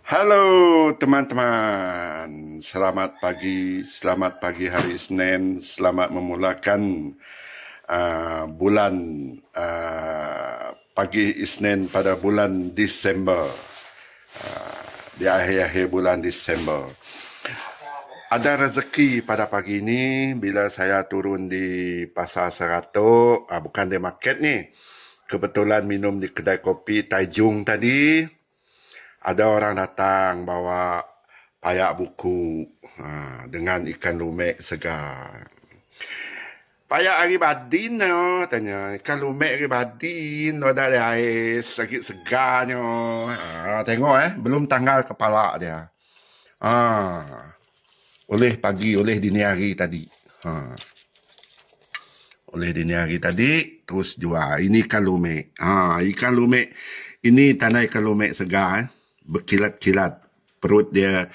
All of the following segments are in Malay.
Halo teman-teman, selamat pagi hari Isnin, selamat memulakan bulan pagi Isnin pada bulan Disember, di akhir-akhir bulan Disember. Ada rezeki pada pagi ini bila saya turun di Pasar Seratok, bukan di market ni, kebetulan minum di kedai kopi Tajung tadi. Ada orang datang bawa payak buku dengan ikan lumek segar. Payak hari badin, tanya. Ikan lumek hari badin, ada air sakit segarnya. Tengok belum tanggal kepala dia. Oleh pagi, oleh dini hari tadi. Oleh dini hari tadi, terus jual. Ini ikan lumek. Ikan lumek. Ini tanah ikan lumek segar. Berkilat-kilat, perut dia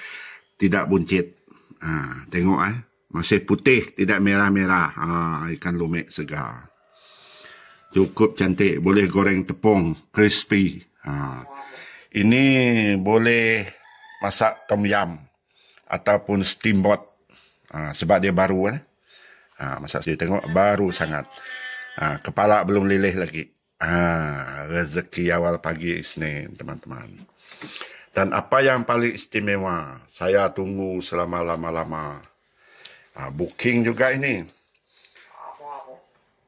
tidak buncit. Tengok masih putih, tidak merah-merah. Ikan lumek segar. Cukup cantik, boleh goreng tepung, crispy. Ini boleh masak tom yum ataupun steamboat. Sebab dia baru masak dia tengok baru sangat. Kepala belum leleh lagi. Rezeki awal pagi Isnin, teman-teman. Dan apa yang paling istimewa, saya tunggu selama lama-lama. Booking juga ini.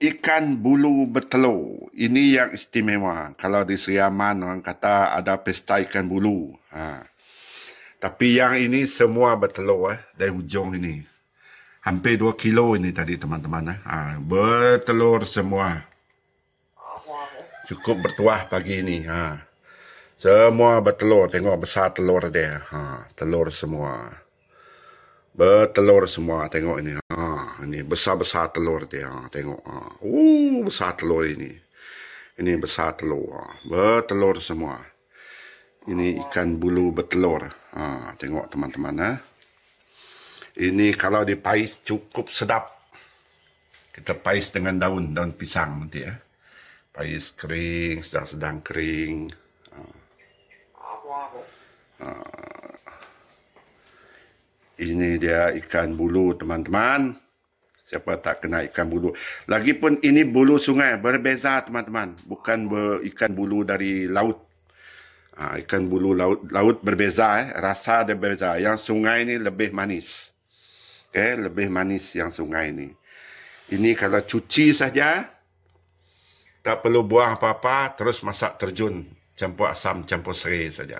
Ikan bulu bertelur. Ini yang istimewa. Kalau di Seriaman orang kata ada pesta ikan bulu. Tapi yang ini semua bertelur dari hujung ini. Hampir 2 kilo ini tadi teman-teman. Bertelur semua. Cukup bertuah pagi ini. Semua bertelur. Tengok besar telur dia. Telur semua. Bertelur semua. Tengok ini. Ini besar-besar telur dia. Tengok. Besar telur ini. Ini besar telur. Bertelur semua. Ini ikan bulu bertelur. Tengok teman-teman. Ini kalau dipais cukup sedap. Kita pais dengan daun pisang nanti Pais kering, sedang-sedang kering. Ini dia ikan bulu teman-teman. Siapa tak kenal ikan bulu. Lagipun ini bulu sungai berbeza teman-teman. Bukan ikan bulu dari laut. Ikan bulu laut berbeza. Rasa dia berbeza. Yang sungai ini lebih manis. Lebih manis yang sungai ini. Ini kalau cuci saja. Tak perlu buang apa-apa. Terus masak terjun. Campur asam, campur serai saja.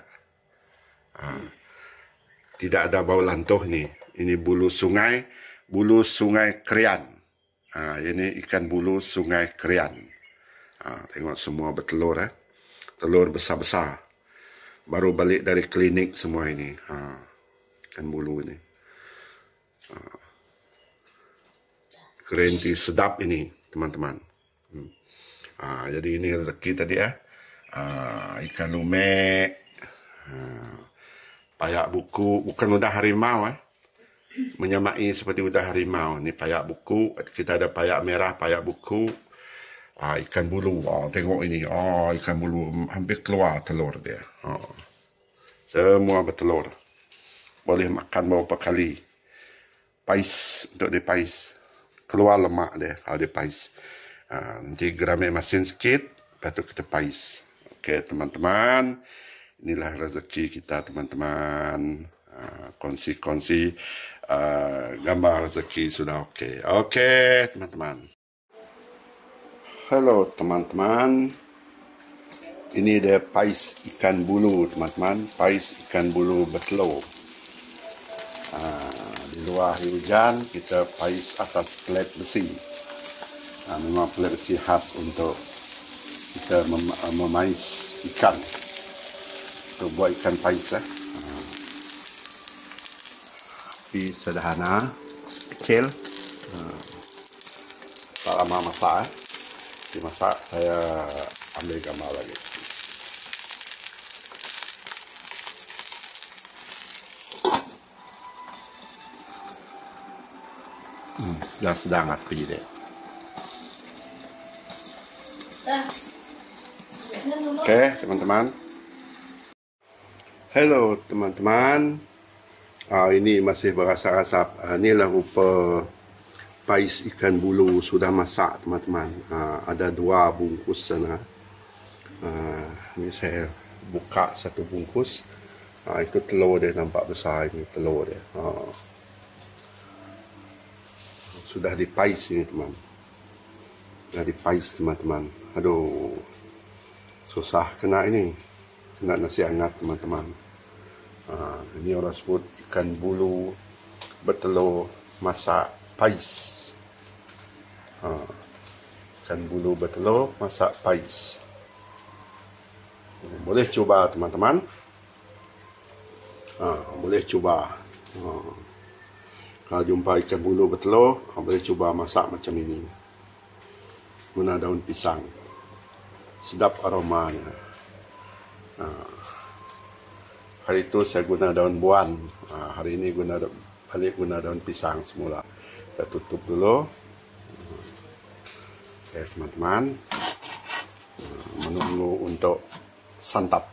Tidak ada bau lantuh ni. Ini bulu sungai Krian. Ini ikan bulu sungai Krian. Tengok semua bertelur telur besar-besar. Baru balik dari klinik semua ini. Ikan bulu ini. Kerinti sedap ini teman-teman. Jadi ini rezeki tadi ikan lumek. Payak buku, bukan udah harimau menyamai seperti udah harimau. Ini payak buku, kita ada payak merah, payak buku. Ikan bulu, tengok ini. Ikan bulu hampir keluar telur dia. Semua bertelur. Boleh makan beberapa kali. Pais, untuk dipais. Keluar lemak dia kalau dipais. Nanti geramik masin sikit, lepas tu kita pais. Okey teman-teman. Inilah rezeki kita teman-teman. Kongsi-kongsi gambar rezeki sudah okey. Okey teman-teman. Halo teman-teman. Ini dia pais ikan bulu teman-teman. Pais ikan bulu bertelur. Di luar hujan kita pais atas plat besi. Memang plat besi khas untuk kita memais ikan. Untuk buat ikan pais Api sederhana, kecil. Tak lama masak dimasak, saya ambil gambar lagi. Sedang api dia. Okey teman-teman. Hello teman-teman. Ini masih berasap-asap. Inilah rupa pais ikan bulu sudah masak teman-teman. Ada 2 bungkus sana. Ini saya buka 1 bungkus. Itu telur dia, nampak besar ini telur dia. Sudah dipais ini teman. Sudah dipais teman-teman. Aduh, susah kena ini. Kena nasi hangat teman-teman. Ini orang sebut ikan bulu bertelur masak pais. Ikan bulu bertelur masak pais. Boleh cuba teman-teman. Boleh cuba. Kalau jumpa ikan bulu bertelur, boleh cuba masak macam ini. Guna daun pisang. Sedap aromanya. Hari itu saya guna daun buan. Hari ini balik guna daun pisang semula. Kita tutup dulu. Oke teman-teman. Menunggu untuk santap.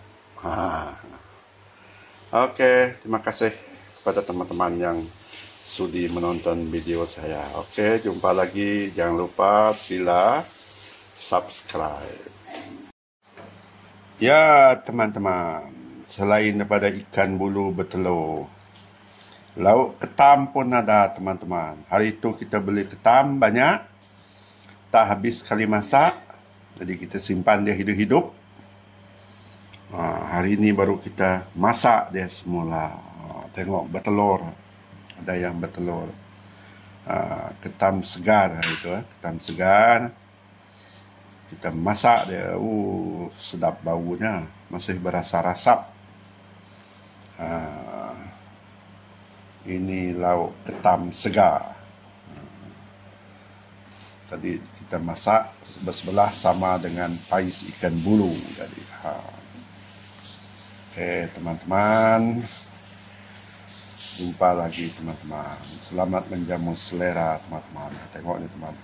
Oke, terima kasih kepada teman-teman yang sudi menonton video saya. Oke, jumpa lagi. Jangan lupa sila subscribe. Ya teman-teman. Selain daripada ikan bulu bertelur, lauk ketam pun ada teman-teman. Hari itu kita beli ketam banyak, tak habis sekali masak, jadi kita simpan dia hidup-hidup. Hari ini baru kita masak dia semula. Tengok bertelur, ada yang bertelur. Ketam segar itu, ketam segar. Kita masak dia, sedap baunya, masih berasa rasap. Ini lauk ketam segar. Tadi kita masak bersebelah sama dengan pais ikan bulu. Jadi, oke teman-teman, jumpa lagi teman-teman. Selamat menjamu selera teman-teman. Tengok ni teman.